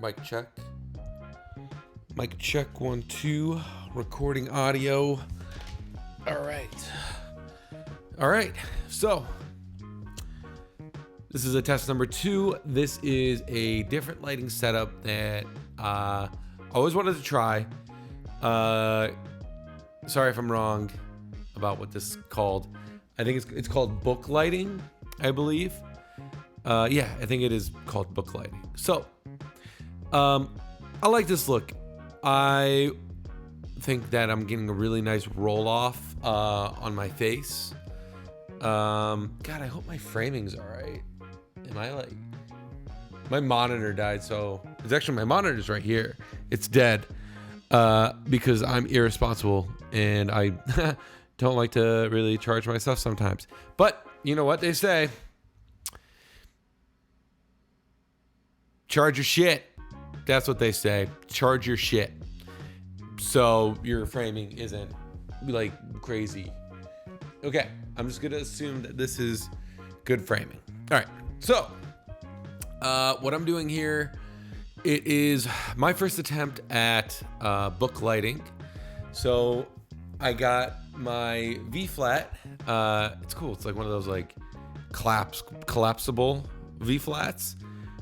Mic check. Mic check 1 2. Recording audio. All right. So this is a test number 2. This is a different lighting setup that I always wanted to try. Sorry if I'm wrong about what this is called. I think it's called book lighting, I believe. Yeah, I think it is called book lighting. So, I like this look. I think that I'm getting a really nice roll off on my face. God, I hope my framing's all right. Am I like... My monitor died, so... It's actually, my monitor's right here. It's dead because I'm irresponsible and I don't like to really charge my stuff sometimes. But you know what they say. Charge your shit. That's what they say. Charge your shit. So your framing isn't like crazy. Okay, I'm just gonna assume that this is good framing. All right, so what I'm doing here, it is my first attempt at book lighting. So I got my V flat. It's cool. It's like one of those like collapsible V flats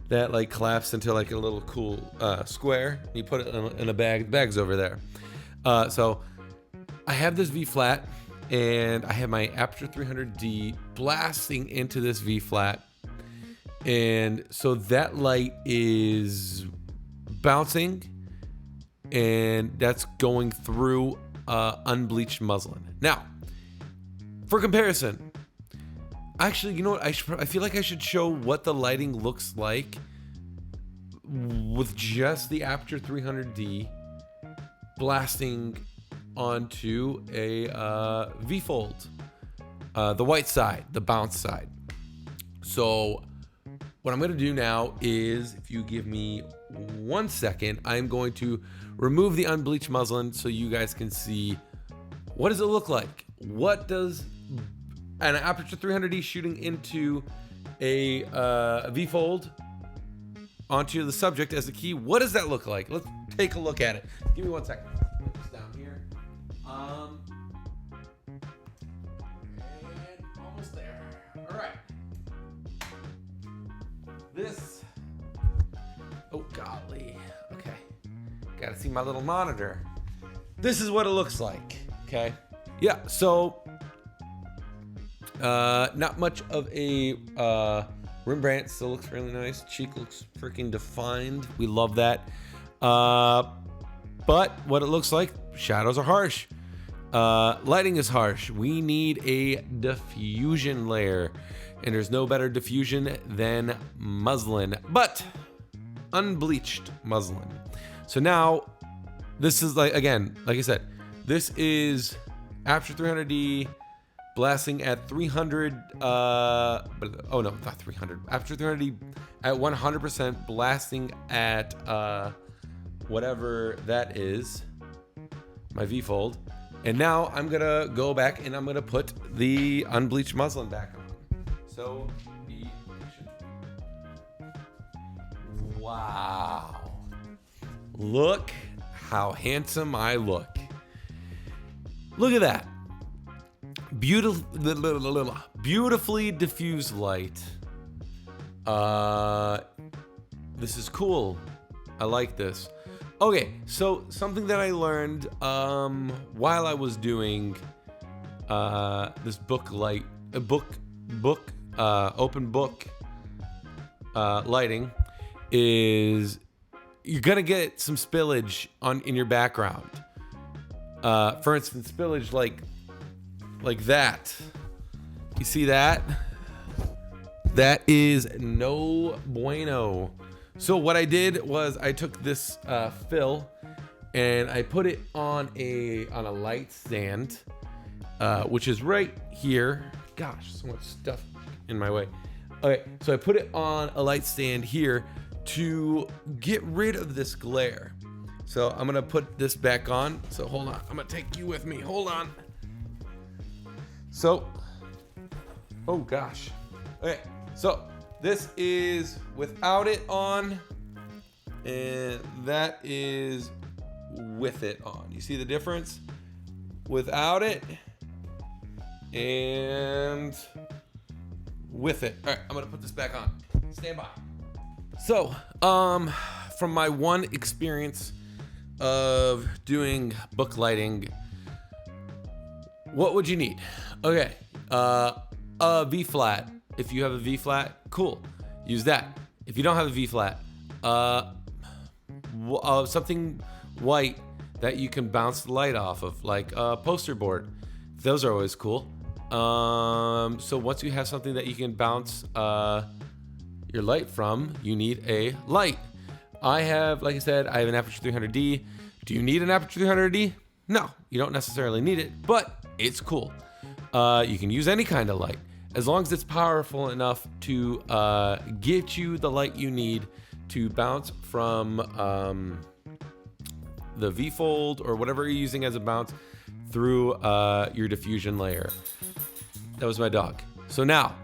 that like collapse into like a little cool square. You put it in a bag. The bag's over there. So I have this V flat and I have my Aperture 300D blasting into this V flat. And so that light is bouncing and that's going through unbleached muslin. Now, for comparison, actually, you know what? I feel like I should show what the lighting looks like with just the Aperture 300D blasting onto a V-fold, the white side, the bounce side. So what I'm going to do now is, if you give me 1 second, I'm going to remove the unbleached muslin so you guys can see what does it look like. What does an Aperture 300D shooting into a V-fold onto the subject as the key? What does that look like? Let's take a look at it. Give me 1 second. Put this down here. And almost there. All right. This. Oh golly. Okay. Gotta see my little monitor. This is what it looks like. Okay. Yeah. So. Not much of a Rembrandt. Still looks really nice. Cheek looks freaking defined. We love that. But what it looks like, shadows are harsh. Lighting is harsh. We need a diffusion layer, and there's no better diffusion than muslin, but unbleached muslin. So now, this is like, again, like I said, this is Aperture 300D. Blasting at 300, oh no, not 300. Aperture 300D at 100%, blasting at whatever that is, my V-fold. And now I'm gonna go back and I'm gonna put the unbleached muslin back on. So, wow. Look how handsome I look. Look at that. Beautifully diffused light. This is cool. I like this. Okay, so something that I learned while I was doing this open book lighting is you're gonna get some spillage in your background. For instance, spillage like that. You see that? That is no bueno. So what I did was I took this fill and I put it on a light stand, which is right here. Gosh, so much stuff in my way. Okay, so I put it on a light stand here to get rid of this glare. So I'm gonna put this back on. So hold on, I'm gonna take you with me. Hold on. So, oh gosh. Okay, so this is without it on. and that is with it on. You see the difference? Without it and with it. All right, I'm gonna put this back on. Stand by. So, from my one experience of doing book lighting, what would you need? Okay, a V flat. If you have a V flat, cool, use that. If you don't have a V flat, something white that you can bounce the light off of, like a poster board. Those are always cool. So once you have something that you can bounce your light from, you need a light. I have, like I said, I have an Aperture 300D. Do you need an Aperture 300D? No, you don't necessarily need it, but it's cool. You can use any kind of light as long as it's powerful enough to get you the light you need to bounce from the V-fold or whatever you're using as a bounce through your diffusion layer. That was my dog. So now,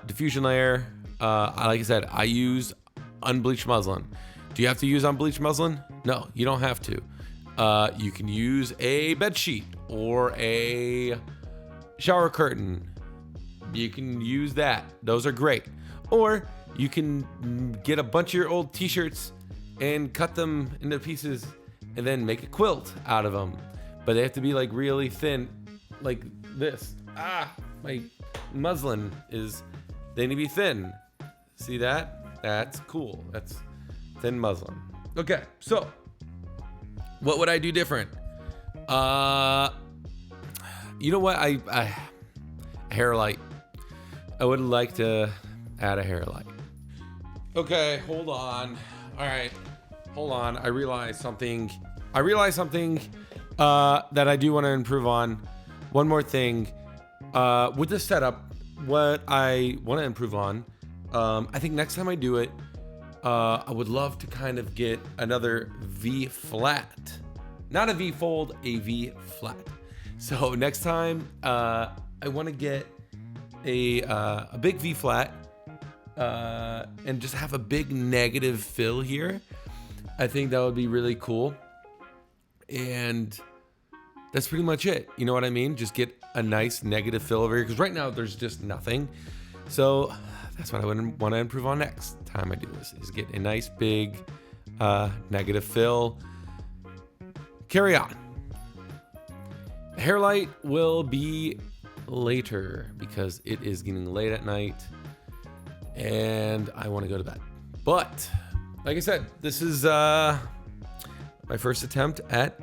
diffusion layer, like I said, I use unbleached muslin. Do you have to use unbleached muslin? No, you don't have to. You can use a bed sheet or a shower curtain. You can use that. Those are great. Or you can get a bunch of your old t-shirts and cut them into pieces and then make a quilt out of them. But they have to be like really thin, like this. My muslin they need to be thin. See that? That's cool. That's thin muslin. Okay, so what would I do different? You know what? A hair light. I would like to add a hair light. Okay, hold on. All right, hold on. I realized something that I do want to improve on. One more thing. With this setup, what I want to improve on, I think next time I do it, I would love to kind of get another V flat. Not a V fold, a V flat. So next time, I want to get a big V flat and just have a big negative fill here. I think that would be really cool. And that's pretty much it. You know what I mean? Just get a nice negative fill over here, because right now there's just nothing. So that's what I would want to improve on next time I do this, is get a nice big negative fill. Carry on. Hair light will be later because it is getting late at night and I want to go to bed. But like I said, this is my first attempt at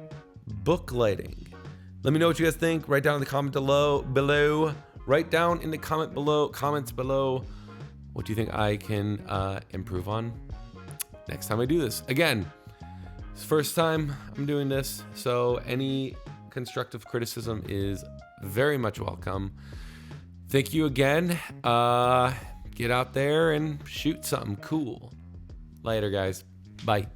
book lighting. Let me know what you guys think. Write down in the comment below. Write down in the comments below what do you think I can improve on next time I do this. Again, it's the first time I'm doing this, so any constructive criticism is very much welcome. Thank you again. Get out there and shoot something cool. Later, guys. Bye.